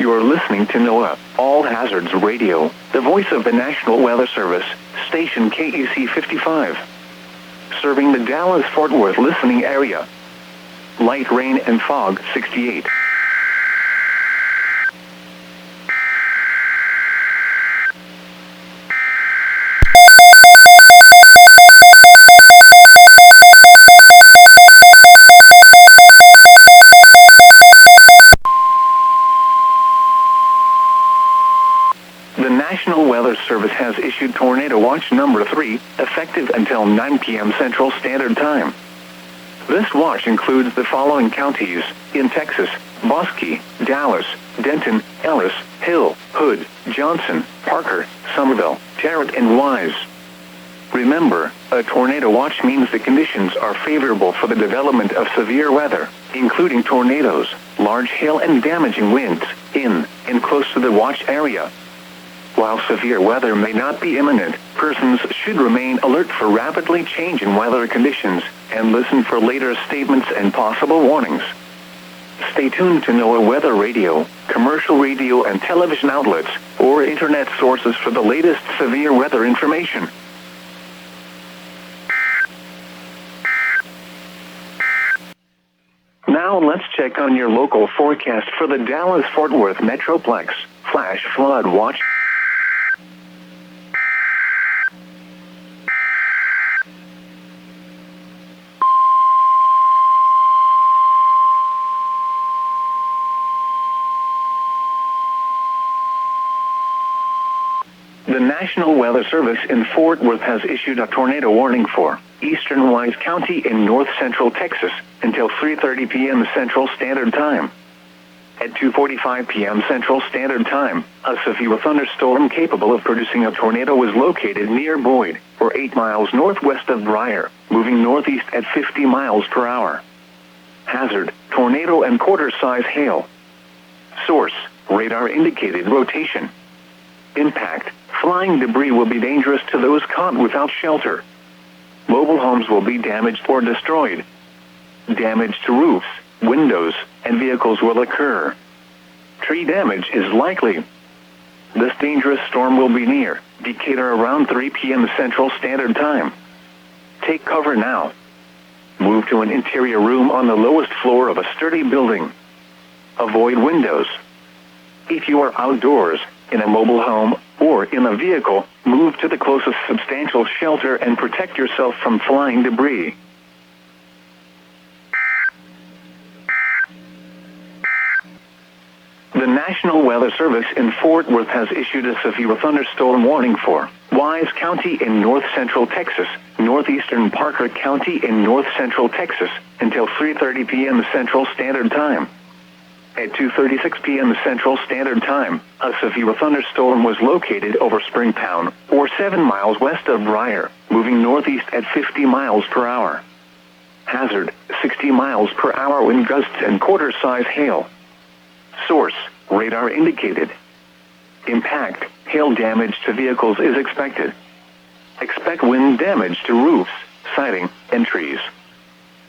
You're listening to NOAA, All Hazards Radio, the voice of the National Weather Service, station KEC 55. Serving the Dallas-Fort Worth listening area. Light rain and fog 68. The National Weather Service has issued Tornado Watch number 3, effective until 9 p.m. Central Standard Time. This watch includes the following counties in Texas: Bosque, Dallas, Denton, Ellis, Hill, Hood, Johnson, Parker, Somerville, Tarrant, and Wise. Remember, a tornado watch means the conditions are favorable for the development of severe weather, including tornadoes, large hail, and damaging winds, in and close to the watch area. While severe weather may not be imminent, persons should remain alert for rapidly changing weather conditions, and listen for later statements and possible warnings. Stay tuned to NOAA Weather Radio, commercial radio and television outlets, or internet sources for the latest severe weather information. Now let's check on your local forecast for the Dallas-Fort Worth Metroplex. Flash flood watch. The National Weather Service in Fort Worth has issued a tornado warning for eastern Wise County in north-central Texas until 3:30 p.m. Central Standard Time. At 2:45 p.m. Central Standard Time, a severe thunderstorm capable of producing a tornado was located near Boyd, or 8 miles northwest of Briar, moving northeast at 50 miles per hour. Hazard: tornado and quarter-size hail. Source: radar-indicated rotation. Impact: flying debris will be dangerous to those caught without shelter. Mobile homes will be damaged or destroyed. Damage to roofs, windows, and vehicles will occur. Tree damage is likely. This dangerous storm will be near Decatur around 3 p.m. Central Standard Time. Take cover now. Move to an interior room on the lowest floor of a sturdy building. Avoid windows. If you are outdoors, in a mobile home, or in a vehicle, move to the closest substantial shelter and protect yourself from flying debris. The National Weather Service in Fort Worth has issued a severe thunderstorm warning for Wise County in north-central Texas, northeastern Parker County in north-central Texas, until 3:30 p.m. Central Standard Time. At 2:36 p.m. Central Standard Time, a severe thunderstorm was located over Springtown, or 7 miles west of Briar, moving northeast at 50 miles per hour. Hazard: 60 miles per hour wind gusts and quarter-size hail. Source: radar indicated. Impact: hail damage to vehicles is expected. Expect wind damage to roofs, siding, and trees.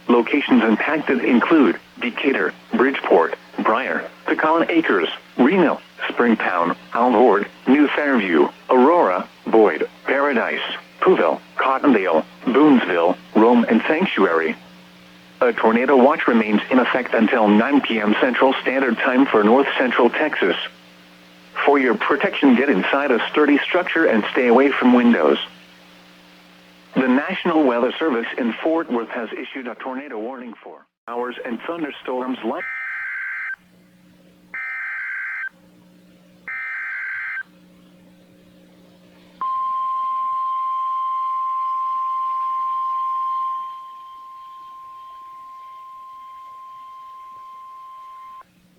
Locations impacted include Decatur, Bridgeport, Briar, Pecan Acres, Reno, Springtown, Alvord, New Fairview, Aurora, Boyd, Paradise, Pouville, Cottondale, Boonesville, Rome, and Sanctuary. A tornado watch remains in effect until 9 p.m. Central Standard Time for north-central Texas. For your protection, get inside a sturdy structure and stay away from windows. The National Weather Service in Fort Worth has issued a tornado warning for showers and thunderstorms like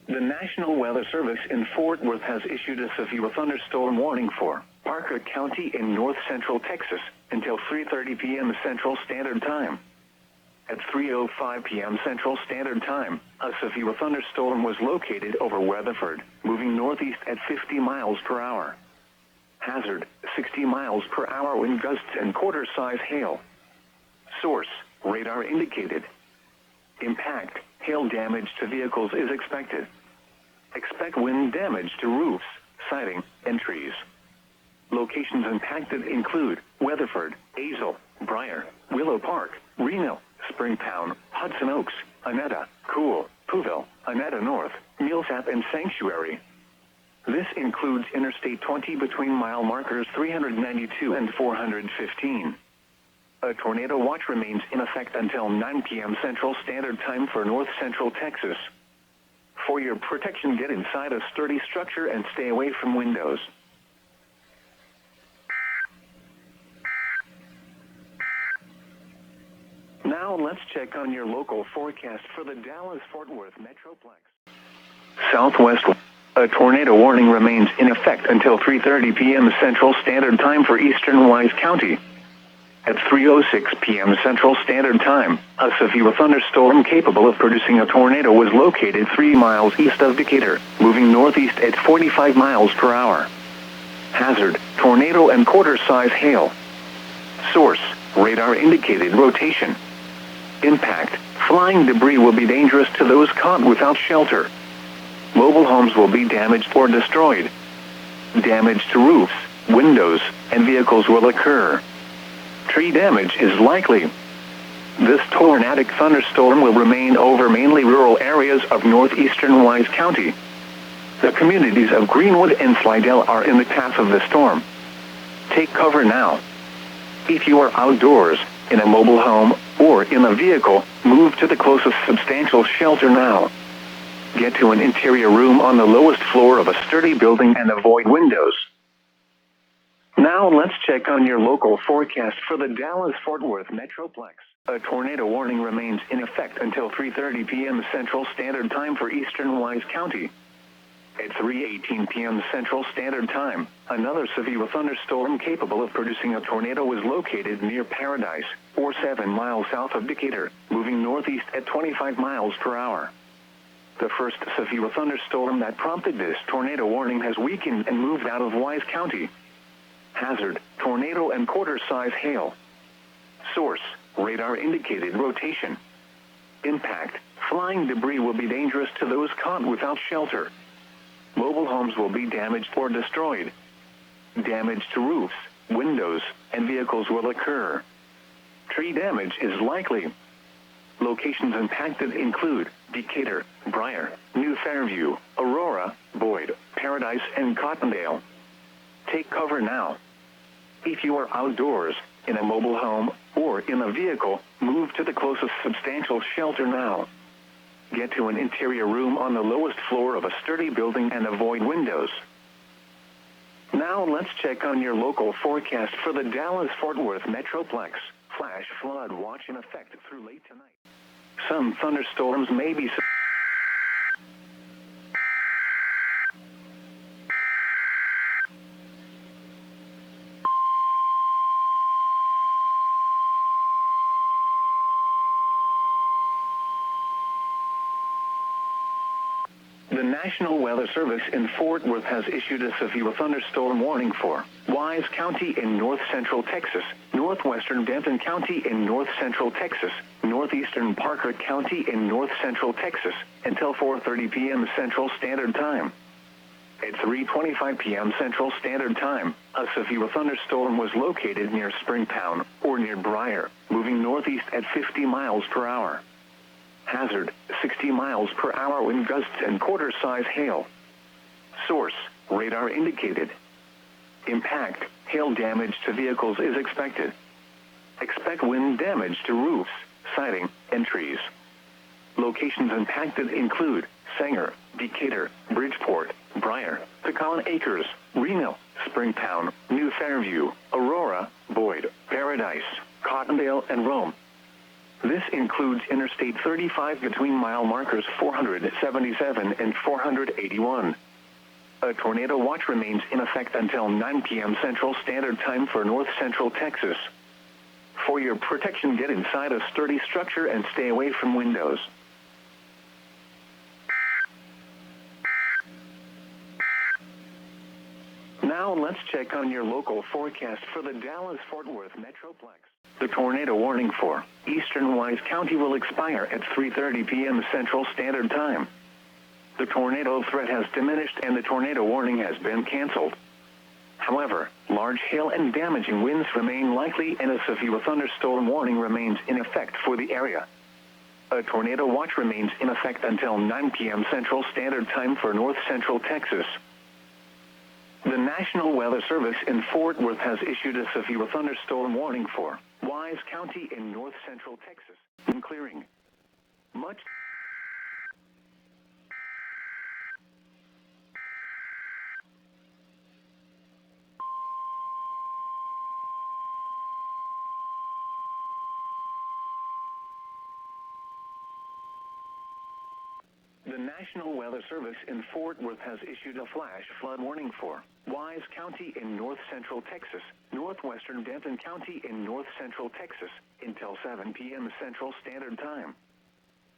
The National Weather Service in Fort Worth has issued a severe thunderstorm warning for Parker County in north-central Texas until 3:30 p.m. Central Standard Time. At 3:05 p.m. Central Standard Time, a severe thunderstorm was located over Weatherford, moving northeast at 50 miles per hour. Hazard: 60 miles per hour wind gusts and quarter-size hail. Source: radar indicated. Impact: hail damage to vehicles is expected. Expect wind damage to roofs, siding, and trees. Locations impacted include Weatherford, Azle, Briar, Willow Park, Reno, Springtown, Hudson Oaks, Annetta, Cool, Pouville, Annetta North, Millsap, and Sanctuary. This includes Interstate 20 between mile markers 392 and 415. A tornado watch remains in effect until 9 p.m. Central Standard Time for North Central Texas. For your protection, get inside a sturdy structure and stay away from windows. Now let's check on your local forecast for the Dallas-Fort Worth Metroplex. Southwest. A tornado warning remains in effect until 3:30 p.m. Central Standard Time for eastern Wise County. At 3:06 p.m. Central Standard Time, a severe thunderstorm capable of producing a tornado was located 3 miles east of Decatur, moving northeast at 45 miles per hour. Hazard, tornado and quarter-size hail. Source, radar indicated rotation. Impact, flying debris will be dangerous to those caught without shelter. Mobile homes will be damaged or destroyed. Damage to roofs, windows, and vehicles will occur. Tree damage is likely. This tornadic thunderstorm will remain over mainly rural areas of northeastern Wise County. The communities of Greenwood and Slidell are in the path of the storm. Take cover now. If you are outdoors, in a mobile home, or in a vehicle, move to the closest substantial shelter now. Get to an interior room on the lowest floor of a sturdy building and avoid windows. Now let's check on your local forecast for the Dallas-Fort Worth Metroplex. A tornado warning remains in effect until 3:30 p.m. Central Standard Time for eastern Wise County. At 3:18 p.m. Central Standard Time, another severe thunderstorm capable of producing a tornado was located near Paradise, or 7 miles south of Decatur, moving northeast at 25 miles per hour. The first severe thunderstorm that prompted this tornado warning has weakened and moved out of Wise County. Hazard, tornado and quarter-size hail. Source, radar indicated rotation. Impact, flying debris will be dangerous to those caught without shelter. Mobile homes will be damaged or destroyed. Damage to roofs, windows, and vehicles will occur. Tree damage is likely. Locations impacted include Decatur, Briar, New Fairview, Aurora, Boyd, Paradise, and Cottondale. Take cover now. If you are outdoors, in a mobile home, or in a vehicle, move to the closest substantial shelter now. Get to an interior room on the lowest floor of a sturdy building and avoid windows. Now let's check on your local forecast for the Dallas-Fort Worth Metroplex. Flash flood watch in effect through late tonight. Some thunderstorms may be... The National Weather Service in Fort Worth has issued a severe thunderstorm warning for Wise County in north central Texas, northwestern Denton County in north central Texas, northeastern Parker County in north central Texas, until 4:30 p.m. Central Standard Time. At 3:25 p.m. Central Standard Time, a severe thunderstorm was located near Springtown, or near Briar, moving northeast at 50 miles per hour. Hazard, 60 miles per hour wind gusts and quarter-size hail. Source, radar indicated. Impact, hail damage to vehicles is expected. Expect wind damage to roofs, siding, and trees. Locations impacted include Sanger, Decatur, Bridgeport, Briar, Pecan Acres, Reno, Springtown, New Fairview, Aurora, Boyd, Paradise, Cottondale, and Rome. This includes Interstate 35 between mile markers 477 and 481. A tornado watch remains in effect until 9 p.m. Central Standard Time for north central Texas. For your protection, get inside a sturdy structure and stay away from windows. Now let's check on your local forecast for the Dallas-Fort Worth Metroplex. The tornado warning for eastern Wise County will expire at 3:30 p.m. Central Standard Time. The tornado threat has diminished and the tornado warning has been canceled. However, large hail and damaging winds remain likely and a severe thunderstorm warning remains in effect for the area. A tornado watch remains in effect until 9 p.m. Central Standard Time for North Central Texas. The National Weather Service in Fort Worth has issued a severe thunderstorm warning for Wise County in North Central Texas. In clearing. Much The National Weather Service in Fort Worth has issued a flash flood warning for Wise County in North Central Texas, northwestern Denton County in North Central Texas, until 7 p.m. Central Standard Time.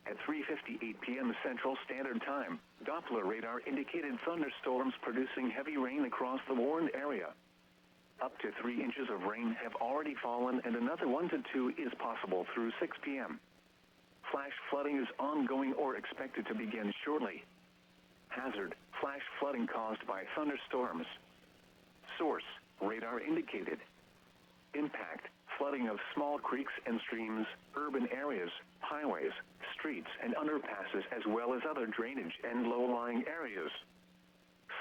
At 3:58 p.m. Central Standard Time, Doppler radar indicated thunderstorms producing heavy rain across the warned area. Up to 3 inches of rain have already fallen and another 1 to 2 is possible through 6 p.m. Flash flooding is ongoing or expected to begin shortly. Hazard, flash flooding caused by thunderstorms. Source, radar indicated. Impact, flooding of small creeks and streams, urban areas, highways, streets and underpasses as well as other drainage and low-lying areas.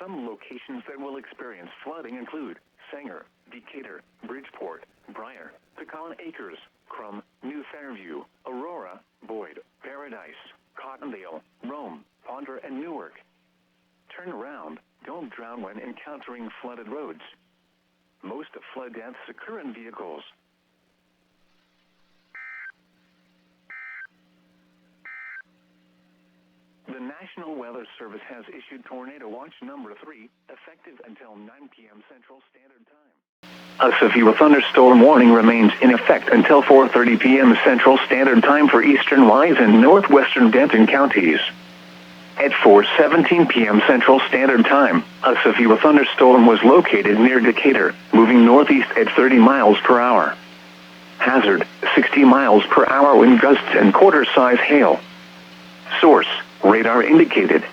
Some locations that will experience flooding include Sanger, Decatur, Bridgeport, Briar, Pecan Acres, Crum, New Fairview, Aurora, Boyd, Paradise, Cottondale, Rome, Ponder and Newark. Turn around, don't drown when encountering flooded roads. Most flood deaths occur in vehicles. The National Weather Service has issued Tornado Watch number 3, effective until 9 p.m. Central Standard Time. A severe thunderstorm warning remains in effect until 4:30 p.m. Central Standard Time for eastern Wise and northwestern Denton counties. At 4:17 p.m. Central Standard Time, a severe thunderstorm was located near Decatur, moving northeast at 30 miles per hour. Hazard, 60 miles per hour wind gusts and quarter-size hail. Source, radar indicated.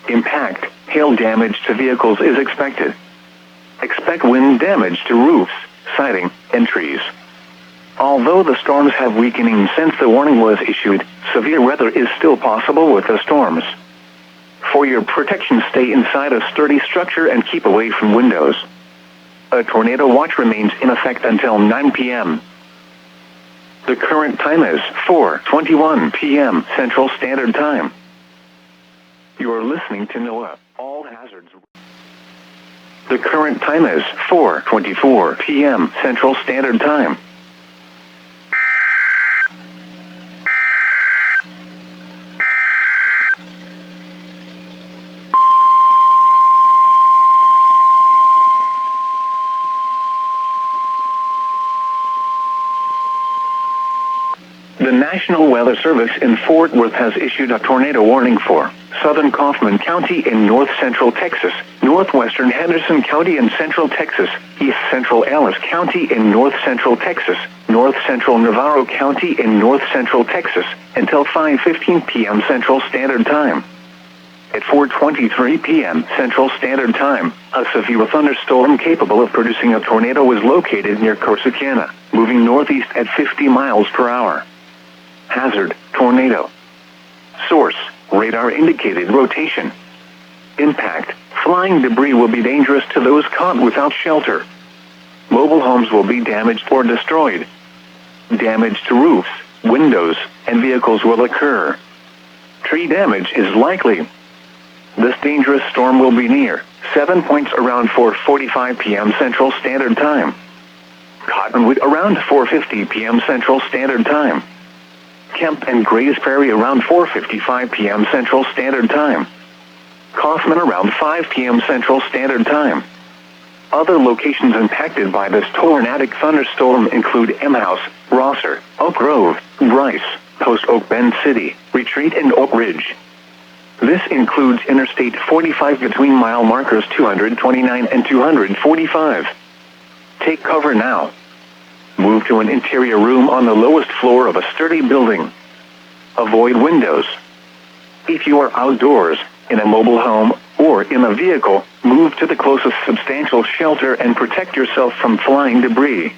Impact, hail damage to vehicles is expected. Expect wind damage to roofs, siding, and trees. Although the storms have weakening since the warning was issued, severe weather is still possible with the storms. For your protection, stay inside a sturdy structure and keep away from windows. A tornado watch remains in effect until 9 p.m. The current time is 4:21 p.m. Central Standard Time. You are listening to NOAA, All Hazards. The current time is 4:24 p.m. Central Standard Time. The National Weather Service in Fort Worth has issued a tornado warning for southern Kaufman County in north central Texas, northwestern Henderson County in central Texas, east central Ellis County in north central Texas, north central Navarro County in north central Texas, until 5:15 p.m. Central Standard Time. At 4:23 p.m. Central Standard Time, a severe thunderstorm capable of producing a tornado was located near Corsicana, moving northeast at 50 miles per hour. Hazard, tornado. Source, radar indicated rotation. Impact, flying debris will be dangerous to those caught without shelter. Mobile homes will be damaged or destroyed. Damage to roofs, windows, and vehicles will occur. Tree damage is likely. This dangerous storm will be near 7 points around 4:45 p.m. Central Standard Time. Cottonwood around 4:50 p.m. Central Standard Time. Kemp and Grays Prairie around 4:55 p.m. Central Standard Time. Kaufman around 5 p.m. Central Standard Time. Other locations impacted by this tornadic thunderstorm include Emhouse, Rosser, Oak Grove, Bryce, Post Oak Bend City, Retreat and Oak Ridge. This includes Interstate 45 between mile markers 229 and 245. Take cover now. Move to an interior room on the lowest floor of a sturdy building. Avoid windows. If you are outdoors, in a mobile home or in a vehicle, move to the closest substantial shelter and protect yourself from flying debris.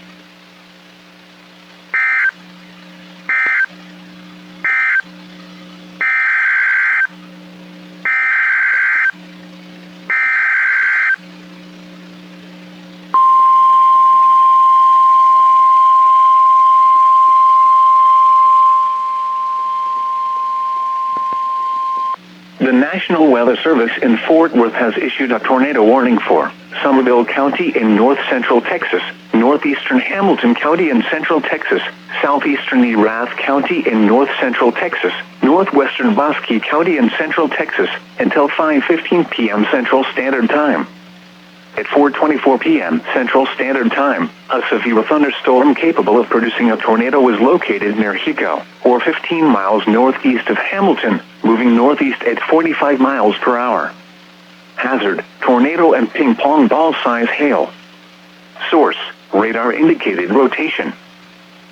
The National Weather Service in Fort Worth has issued a tornado warning for Somerville County in north-central Texas, northeastern Hamilton County in central Texas, southeastern Erath County in north-central Texas, northwestern Bosque County in central Texas, until 5:15 p.m. Central Standard Time. At 4:24 p.m. Central Standard Time, a severe thunderstorm capable of producing a tornado was located near Hico, or 15 miles northeast of Hamilton, moving northeast at 45 miles per hour. Hazard, tornado and ping-pong ball-size hail. Source, radar indicated rotation.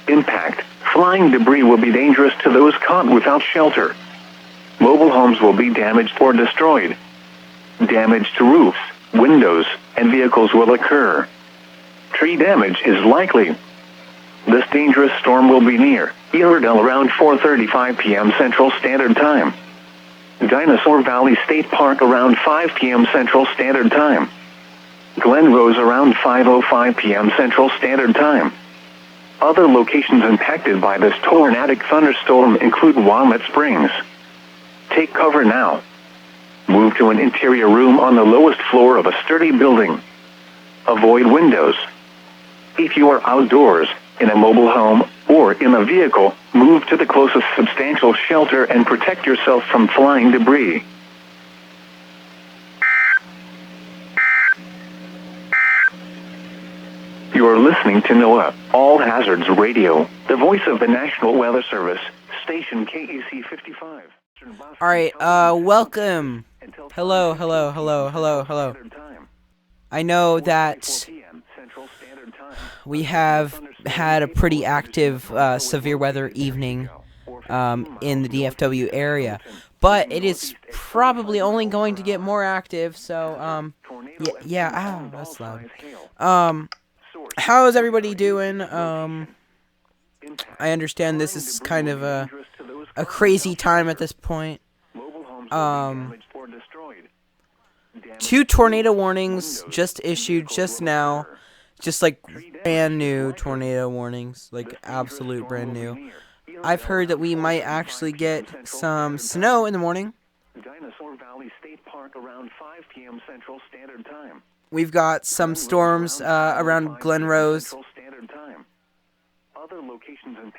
Impact, flying debris will be dangerous to those caught without shelter. Mobile homes will be damaged or destroyed. Damage to roofs, windows, and vehicles will occur. Tree damage is likely. This dangerous storm will be near Iredell around 4:35 p.m. Central Standard Time. Dinosaur Valley State Park around 5 p.m. Central Standard Time. Glen Rose around 5:05 p.m. Central Standard Time. Other locations impacted by this tornadic thunderstorm include Walnut Springs. Take cover now. Move to an interior room on the lowest floor of a sturdy building. Avoid windows. If you are outdoors, in a mobile home, or in a vehicle, move to the closest substantial shelter and protect yourself from flying debris. You are listening to NOAA, All Hazards Radio, the voice of the National Weather Service, station KEC 55. Alright, welcome. Hello. I know that we have had a pretty active severe weather evening in the DFW area, but it is probably only going to get more active, so, yeah, that's loud. How is everybody doing? I understand this is kind of a crazy time at this point. 2 tornado warnings just issued just now. Just like brand new tornado warnings. Like absolute brand new. I've heard that we might actually get some snow in the morning. Dinosaur Valley State Park around 5 p.m. Central Standard Time. We've got some storms around Glen Rose.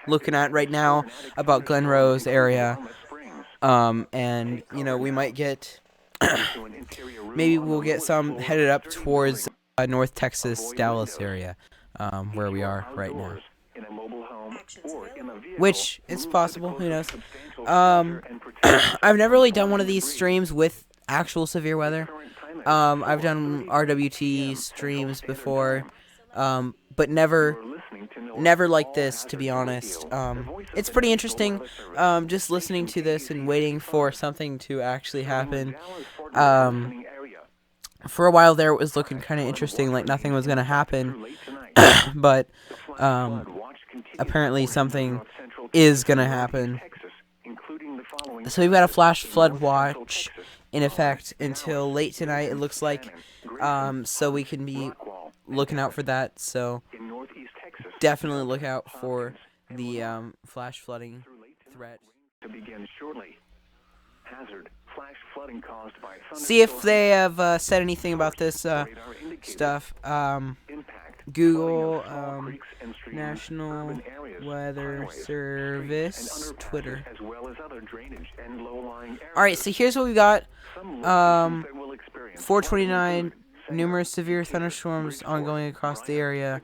Looking at right now about Glen Rose area. And, you know, we might get, maybe we'll get some headed up towards North Texas, Dallas area, where we are right now. Which, it's possible, who knows. I've never really done one of these streams with actual severe weather. I've done RWT streams before, but never like this, to be honest. It's pretty interesting, just listening to this and waiting for something to actually happen. For a while there, it was looking kind of interesting, like nothing was going to happen, but apparently something is going to happen. So we've got a flash flood watch in effect until late tonight, it looks like, so we can be looking out for that. So definitely look out for the flash flooding threat. See if they have said anything about this stuff. Google National Weather Service Twitter. Alright, so here's what we got. 429, numerous severe thunderstorms ongoing across the area.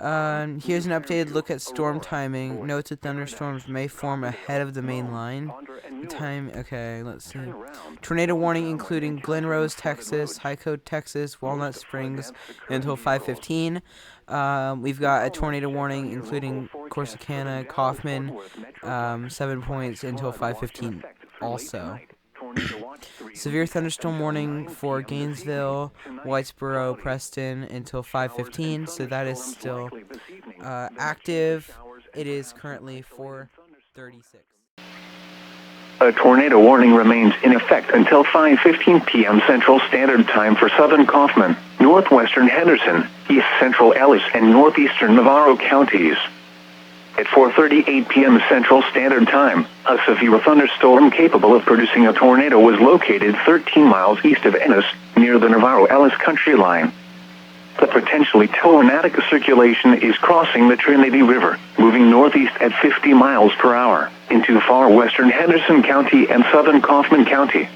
Here's an updated look at storm timing. Notes that thunderstorms may form ahead of the main line. Okay, let's see. Tornado warning including Glen Rose, Texas, Hico, Texas, Walnut Springs until 5:15. We've got a tornado warning including Corsicana, Kaufman, 7 points until 5:15 also. Severe thunderstorm warning for Gainesville, Whitesboro, Preston until 5:15. So that is still active. It is currently 4:36. A tornado warning remains in effect until 5:15 p.m. Central Standard Time for southern Kaufman, northwestern Henderson, east central Ellis, and northeastern Navarro counties. At 4:38 p.m. Central Standard Time, a severe thunderstorm capable of producing a tornado was located 13 miles east of Ennis, near the Navarro-Ellis country line. The potentially tornadic circulation is crossing the Trinity River, moving northeast at 50 miles per hour, into far western Henderson County and southern Kaufman County.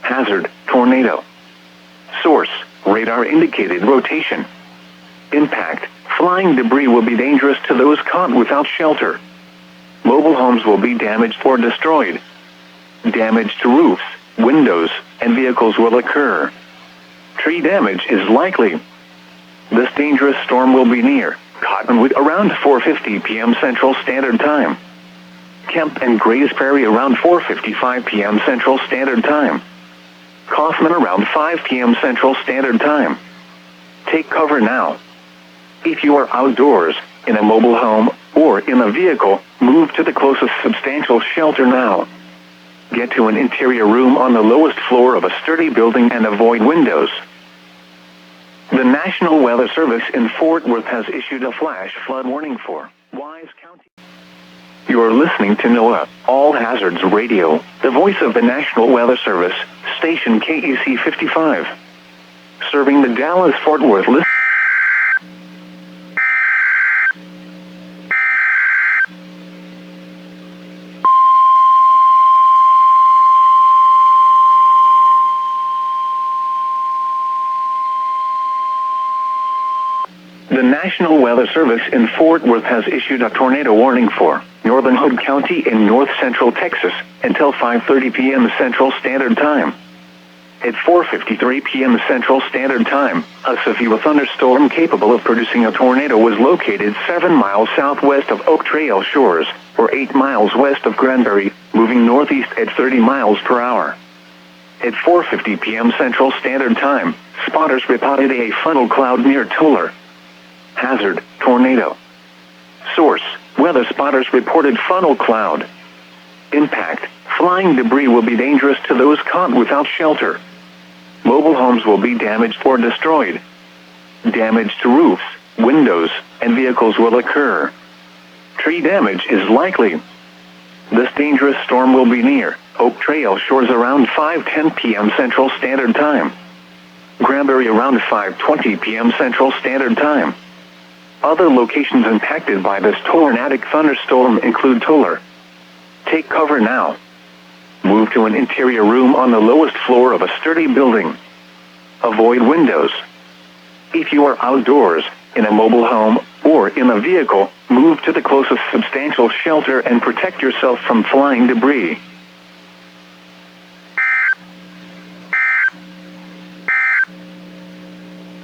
Hazard, tornado. Source, radar indicated rotation. Impact, flying debris will be dangerous to those caught without shelter. Mobile homes will be damaged or destroyed. Damage to roofs, windows, and vehicles will occur. Tree damage is likely. This dangerous storm will be near Cottonwood around 4:50 p.m. Central Standard Time. Kemp and Grays Prairie around 4:55 p.m. Central Standard Time. Kaufman around 5 p.m. Central Standard Time. Take cover now. If you are outdoors, in a mobile home, or in a vehicle, move to the closest substantial shelter now. Get to an interior room on the lowest floor of a sturdy building and avoid windows. The National Weather Service in Fort Worth has issued a flash flood warning for Wise County. You are listening to NOAA All Hazards Radio, the voice of the National Weather Service, station KEC 55. Serving the Dallas-Fort Worth list. The National Weather Service in Fort Worth has issued a tornado warning for northern Hood County in north central Texas until 5:30 p.m. Central Standard Time. At 4:53 p.m. Central Standard Time, a severe thunderstorm capable of producing a tornado was located 7 miles southwest of Oak Trail Shores, or 8 miles west of Granbury, moving northeast at 30 miles per hour. At 4:50 p.m. Central Standard Time, spotters reported a funnel cloud near Toller. Hazard, tornado. Source, weather spotters reported funnel cloud. Impact, flying debris will be dangerous to those caught without shelter. Mobile homes will be damaged or destroyed. Damage to roofs, windows, and vehicles will occur. Tree damage is likely. This dangerous storm will be near Oak Trail Shores around 5:10 p.m. Central Standard Time. Granbury around 5:20 p.m. Central Standard Time. Other locations impacted by this tornadic thunderstorm include Toller. Take cover now. Move to an interior room on the lowest floor of a sturdy building. Avoid windows. If you are outdoors, in a mobile home, or in a vehicle, move to the closest substantial shelter and protect yourself from flying debris.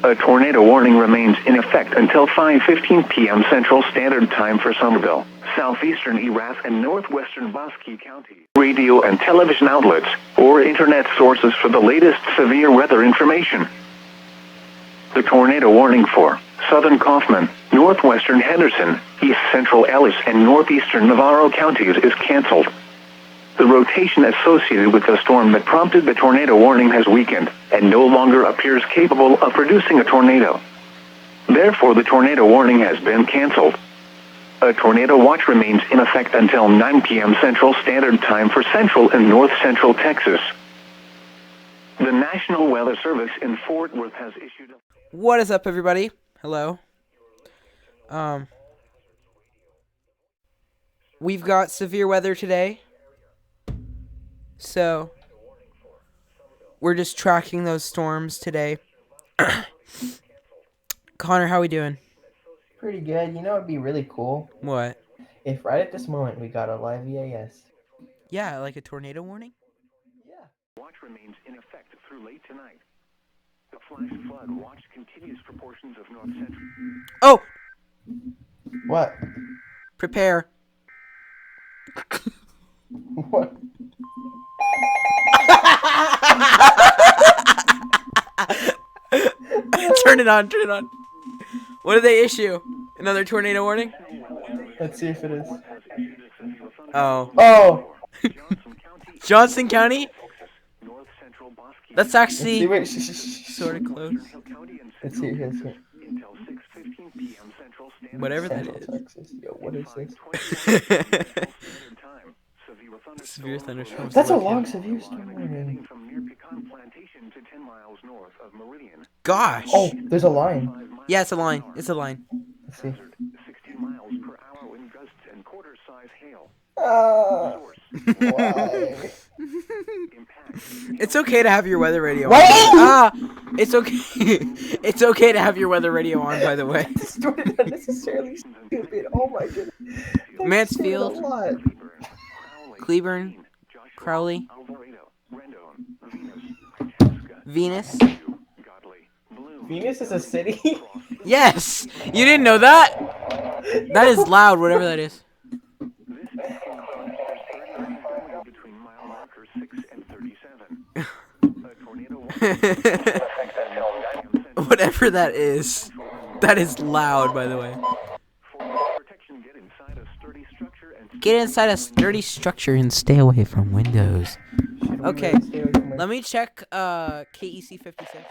A tornado warning remains in effect until 5:15 p.m. Central Standard Time for Somerville, southeastern Erath, and northwestern Bosque County. Radio and television outlets, or internet sources for the latest severe weather information. The tornado warning for southern Kaufman, northwestern Henderson, east central Ellis, and northeastern Navarro counties is canceled. The rotation associated with the storm that prompted the tornado warning has weakened, and no longer appears capable of producing a tornado. Therefore, the tornado warning has been canceled. A tornado watch remains in effect until 9 p.m. Central Standard Time for central and north central Texas. The National Weather Service in Fort Worth has issued a... What is up, everybody? Hello. We've got severe weather today. So, we're just tracking those storms today. Connor, how we doing? Pretty good. You know, it'd be really cool What? if right at this moment we got a live EAS. Yeah, like a tornado warning? Yeah. Watch remains in effect through late tonight. The flash flood watch continues for portions of north central. Oh! What? Prepare. What? Turn it on. Turn it on. What did they issue? Another tornado warning? Let's see if it is. Oh. Oh! Johnson County? That's Let's see, actually wait, sort of close. Let's see, let's see. Whatever that Central is. Texas. Yo, what is this? Severe thunderstorms. That's a located- long severe storm warning. Gosh. Oh, there's a line. Yeah, it's a line. It's a line. Let's see. Why? It's okay to have your weather radio on. Wait! It's okay. It's okay to have your weather radio on, by the way. Distorted unnecessarily stupid. Oh my goodness. That's Mansfield. a lot. Cleburne. Crowley. Venus. Venus is a city? Yes! You didn't know that? That is loud, whatever that is. Whatever that is. That is loud, by the way. Get inside a sturdy structure and stay away from windows. Okay, let me check KEC 56.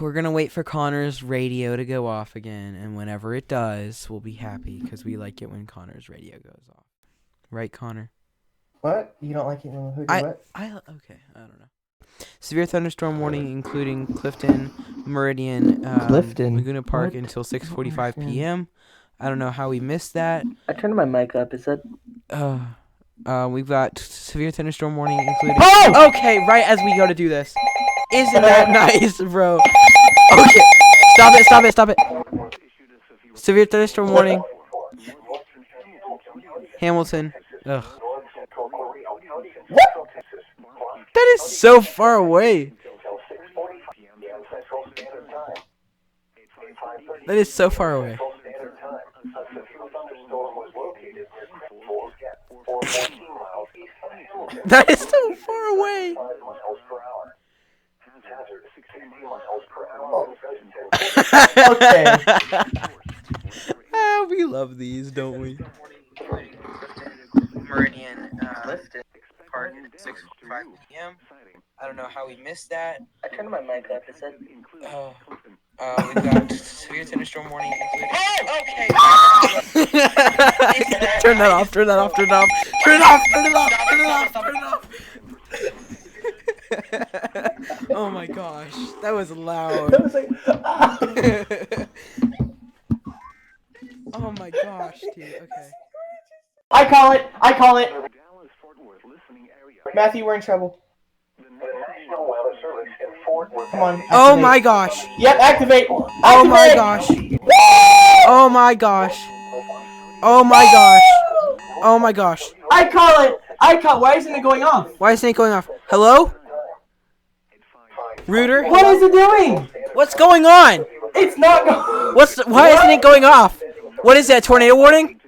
We're gonna wait for Connor's radio to go off again, and whenever it does, we'll be happy because we like it when Connor's radio goes off. Right, Connor? What? You don't like it when who do what? Okay, I don't know. Severe thunderstorm warning, including Clifton, Meridian, Clifton? Laguna Park What? until 6:45 p.m. I don't know how we missed that. I turned my mic up. Is that? We've got severe thunderstorm warning, including. Oh! Okay, right as we go to do this. Isn't that nice, bro? Okay, stop it. Severe thunderstorm warning. Hamilton. Ugh. That is so far away. That is so far away. That is so far away. Okay. We love these, don't we? Meridian, Park, 6:45 p.m. I don't know how we missed that. I turned my mic up. Is that? We've got severe thunderstorm warning including. Okay. Turn that off. Oh my gosh, that was loud. I was like, Oh my gosh, dude. Okay. I call it. Matthew, we're in trouble. Come on. Oh activate. my gosh. Yep, activate. Oh my gosh. Oh my gosh. Oh my gosh. Oh my gosh. I call it. Why isn't it going off? Why isn't it going off? Hello? Rooter? What is it doing? What's going on? It's not going. Why isn't it going off? What is that, tornado warning?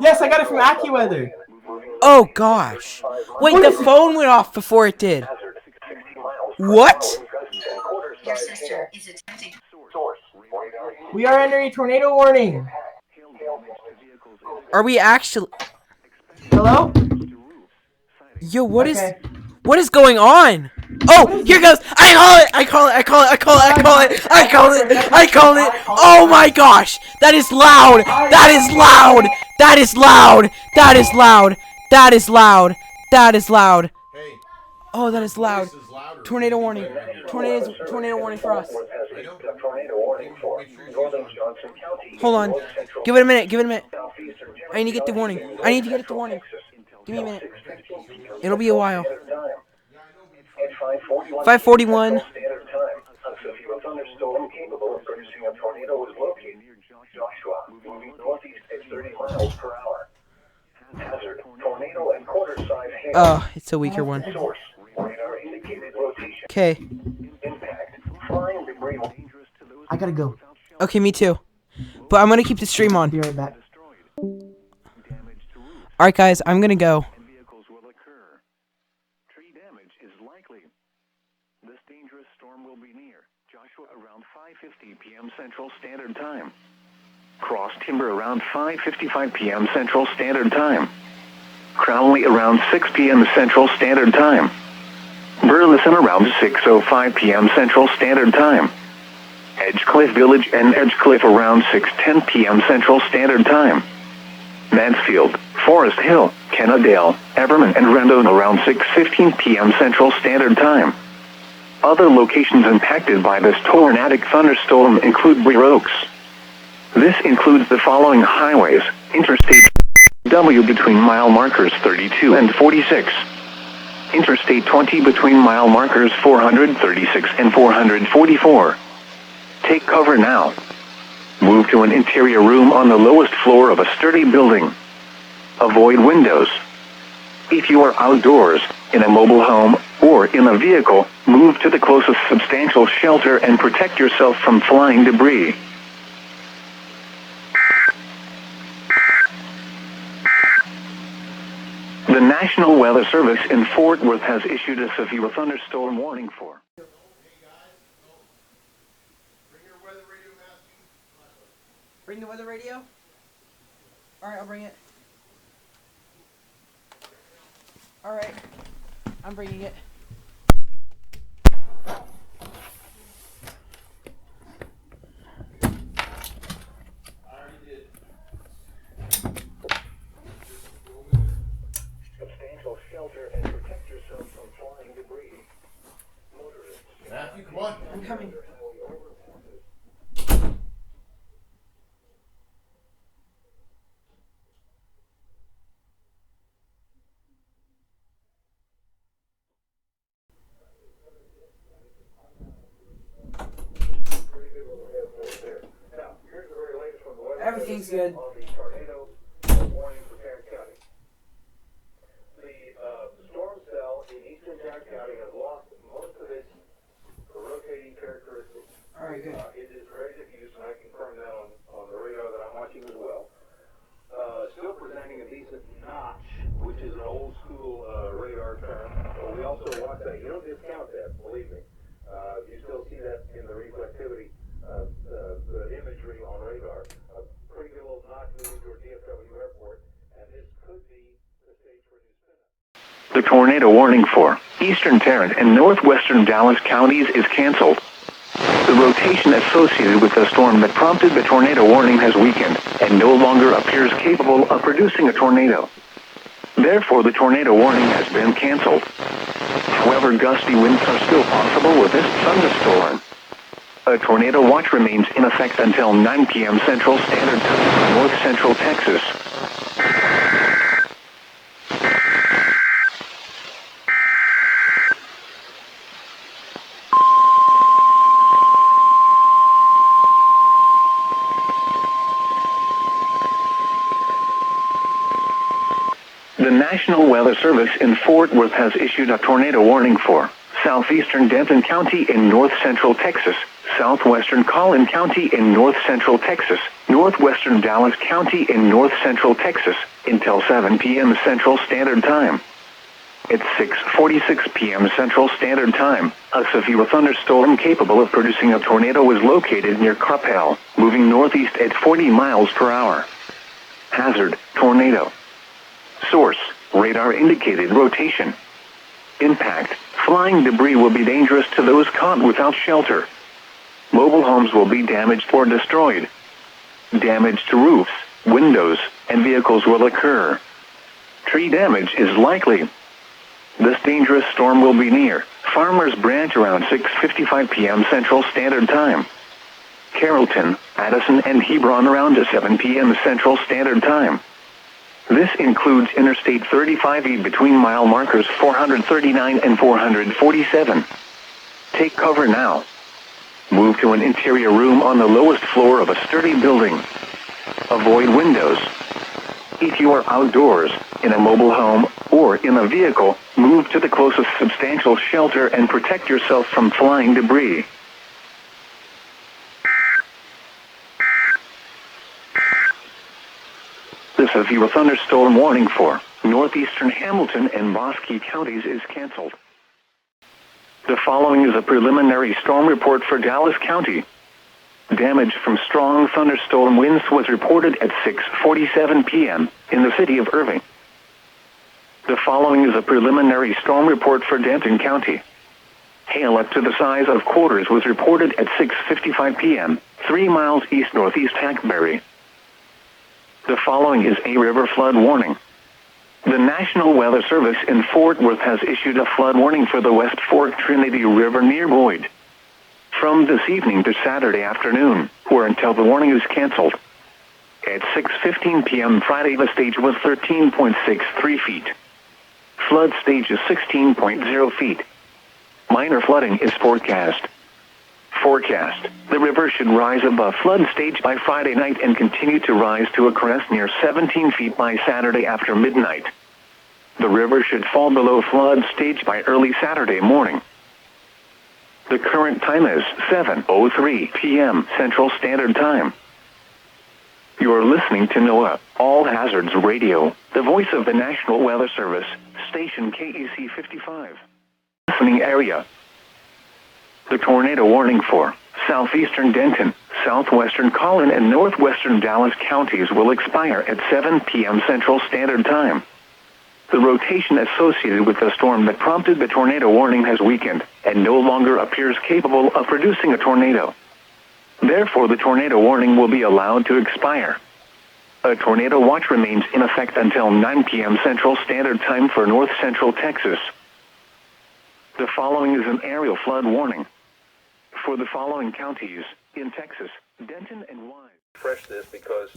Yes, I got it from AccuWeather. Oh gosh. Wait, the phone went off before it did. What? Your sister is attempting. We are under a tornado warning. Are we actually... Hello? Yo, what is... Okay. What is going on? Oh, here goes. I call it. Oh my gosh. That is loud. Hey, Oh, that is loud. this is louder. Tornado warning. Tornado warning for us. I know. Make sure your shoes on. Hold on. Give it a minute. I need to get the warning. Give me a minute. It'll be a while. 5:41. Oh, it's a weaker one. Okay. I gotta go. Okay, me too. But I'm gonna keep the stream on. Be right back. Alright, guys, I'm gonna go. will be near Joshua around 5:50 p.m. Central Standard Time. Cross Timber around 5:55 p.m. Central Standard Time. Crowley around 6 p.m. Central Standard Time. Burleson around 6:05 p.m. Central Standard Time. Edgecliff Village and Edgecliff around 6:10 p.m. Central Standard Time. Mansfield, Forest Hill, Kennedale, Everman and Rendon around 6:15 p.m. Central Standard Time. Other locations impacted by this tornadic thunderstorm include Breer Oaks. This includes the following highways: Interstate W between mile markers 32 and 46. Interstate 20 between mile markers 436 and 444. Take cover now. Move to an interior room on the lowest floor of a sturdy building. Avoid windows. If you are outdoors, in a mobile home, or in a vehicle, move to the closest substantial shelter and protect yourself from flying debris. The National Weather Service in Fort Worth has issued a severe thunderstorm warning for. Bring the weather radio? Alright, I'll bring it. Alright, I'm bringing it. Substantial shelter and protect yourself from flying debris. Motorists. Matthew, come on. I'm coming. Everything's good. On the tornado warning for Tarrant County. The storm cell in eastern Tarrant County has lost most of its rotating characteristics. Alright, good. It is ready to use, and I confirm that on the radar that I'm watching as well. Still presenting a decent notch, which is an old school radar term. But we also watch that. You don't discount that, believe me. You still see that in the reflectivity, the imagery on radar. Pretty good little notch moving toward DFW Airport, and this could be the stage for a new spin-up. The tornado warning for eastern Tarrant and northwestern Dallas counties is canceled. The rotation associated with the storm that prompted the tornado warning has weakened and no longer appears capable of producing a tornado. Therefore, the tornado warning has been canceled. However, gusty winds are still possible with this thunderstorm. A tornado watch remains in effect until 9 p.m. Central Standard Time for north central Texas. The National Weather Service in Fort Worth has issued a tornado warning for southeastern Denton County in north central Texas, southwestern Collin County in north central Texas, northwestern Dallas County in north central Texas, until 7 p.m. Central Standard Time. At 6:46 p.m. Central Standard Time, a severe thunderstorm capable of producing a tornado was located near Coppell, moving northeast at 40 miles per hour. Hazard: tornado. Source: radar indicated rotation. Impact: flying debris will be dangerous to those caught without shelter. Mobile homes will be damaged or destroyed. Damage to roofs, windows, and vehicles will occur. Tree damage is likely. This dangerous storm will be near Farmers Branch around 6:55 p.m. Central Standard Time. Carrollton, Addison, and Hebron around 7 p.m. Central Standard Time. This includes Interstate 35E between mile markers 439 and 447. Take cover now. Move to an interior room on the lowest floor of a sturdy building. Avoid windows. If you are outdoors, in a mobile home, or in a vehicle, move to the closest substantial shelter and protect yourself from flying debris. The severe thunderstorm warning for northeastern Hamilton and Bosque counties is canceled. The following is a preliminary storm report for Dallas County. Damage from strong thunderstorm winds was reported at 6:47 p.m. in the city of Irving. The following is a preliminary storm report for Denton County. Hail up to the size of quarters was reported at 6:55 p.m., 3 miles east-northeast Hackberry. The following is a river flood warning. The National Weather Service in Fort Worth has issued a flood warning for the West Fork Trinity River near Boyd from this evening to Saturday afternoon, or until the warning is canceled. At 6:15 p.m. Friday, the stage was 13.63 feet. Flood stage is 16.0 feet. Minor flooding is forecast. Forecast: the river should rise above flood stage by Friday night and continue to rise to a crest near 17 feet by Saturday after midnight. The river should fall below flood stage by early Saturday morning. The current time is 7:03 p.m. Central Standard Time. You are listening to NOAA All Hazards Radio, the voice of the National Weather Service, station KEC 55. Listening area. The tornado warning for southeastern Denton, southwestern Collin, and northwestern Dallas counties will expire at 7 p.m. Central Standard Time. The rotation associated with the storm that prompted the tornado warning has weakened and no longer appears capable of producing a tornado. Therefore, the tornado warning will be allowed to expire. A tornado watch remains in effect until 9 p.m. Central Standard Time for north central Texas. The following is an aerial flood warning for the following counties in Texas: Denton and Wise. Refresh this because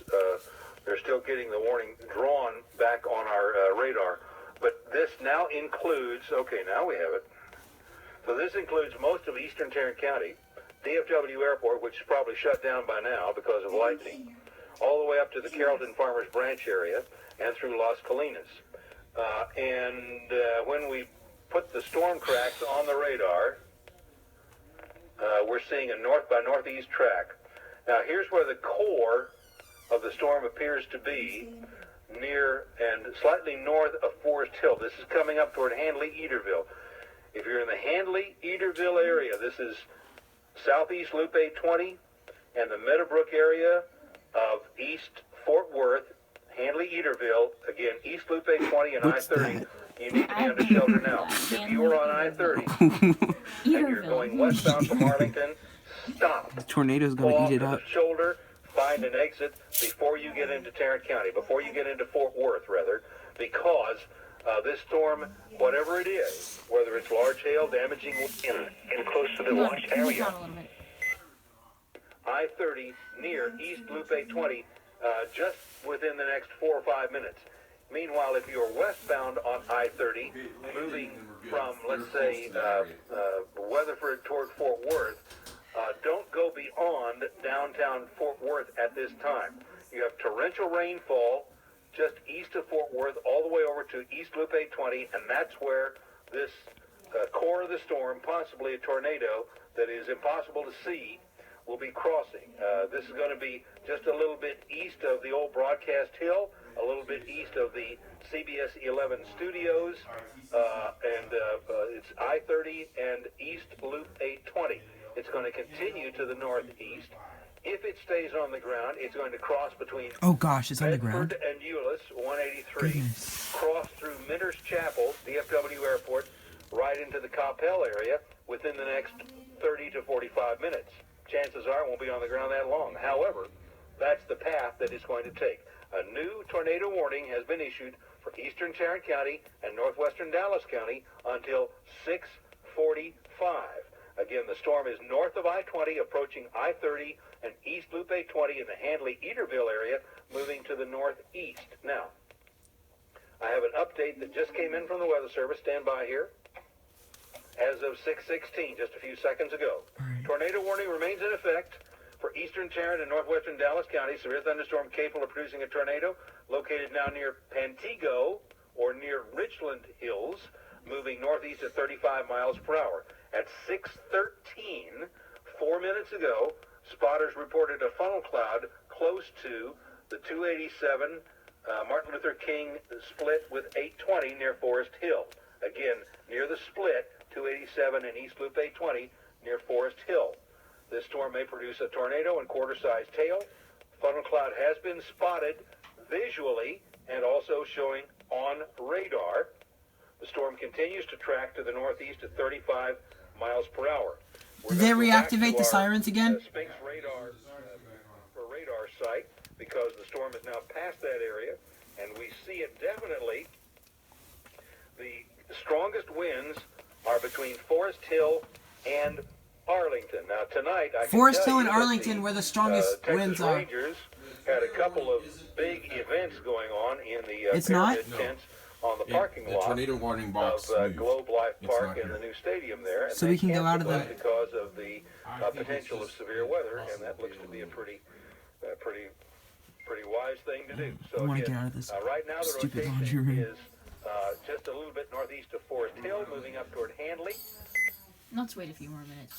they're still getting the warning drawn back on our radar. But this now includes, okay, now we have it. So this includes most of eastern Tarrant County, DFW Airport, which is probably shut down by now because of lightning, all the way up to the Carrollton Farmers Branch area and through Las Colinas. When we put the storm tracks on the radar, we're seeing a north by northeast track. Now here's where the core of the storm appears to be, near and slightly north of Forest Hill. This is coming up toward Handley-Eaterville. If you're in the Handley-Eaterville area, this is southeast Loop 820 and the Meadowbrook area of East Fort Worth, Handley-Eaterville, again, East Loop 820 and I-30. You need to be under shelter now. If you are on I-30 and you're going westbound from Arlington, stop. The tornado's going to eat it up. Shoulder, find an exit before you get into Tarrant County, before you get into Fort Worth, rather, because this storm, whatever it is, whether it's large hail, damaging in close to the watch area, I-30 near East Loop 820, just within the next 4 or 5 minutes. Meanwhile, if you're westbound on I-30, moving from, let's say, Weatherford toward Fort Worth, don't go beyond downtown Fort Worth at this time. You have torrential rainfall just east of Fort Worth all the way over to East Loop 820, and that's where this core of the storm, possibly a tornado that is impossible to see, will be crossing. This is going to be just a little bit east of the old Broadcast Hill, a little bit east of the CBS 11 studios, and it's I-30 and East Loop 820. It's going to continue to the northeast. If it stays on the ground, it's going to cross between Oh gosh, it's on the ground. Bedford and Euless, 183, Goodness. cross through Minter's Chapel, DFW Airport, right into the Coppell area within the next 30 to 45 minutes. Chances are it won't be on the ground that long. However, that's the path that it's going to take. A new tornado warning has been issued for eastern Tarrant County and northwestern Dallas County until 6:45. Again, the storm is north of I-20, approaching I-30 and East Loop 820 in the Handley-Eaterville area, moving to the northeast. Now, I have an update that just came in from the Weather Service. Stand by here. As of 6:16, just a few seconds ago. Right. Tornado warning remains in effect for eastern Tarrant and northwestern Dallas counties. Severe thunderstorm capable of producing a tornado located now near Pantego or near Richland Hills, moving northeast at 35 miles per hour. At 6:13, 4 minutes ago, spotters reported a funnel cloud close to the 287 Martin Luther King split with 820 near Forest Hill. Again, near the split, 287 and East Loop 820 near Forest Hill. This storm may produce a tornado and quarter-sized hail. Funnel cloud has been spotted visually and also showing on radar. The storm continues to track to the northeast at 35 miles per hour. Did they reactivate the sirens again? Sphinx radar for radar site, because the storm is now past that area, and we see it definitely. The strongest winds are between Forest Hill and Arlington. Now tonight, Forest Hill and Arlington, where the strongest winds are. Rangers had a couple of big events going on in the It's not? tents on the parking lot tornado warning box of Globe Life Park and the new stadium there. And So we can go out of the... because of the potential of severe weather, and that looks to be a pretty wise thing to do. So I want to again, get out of this right now the stupid rotation laundry room. is just a little bit northeast of Forest Hill, moving up toward Handley. Let's wait a few more minutes.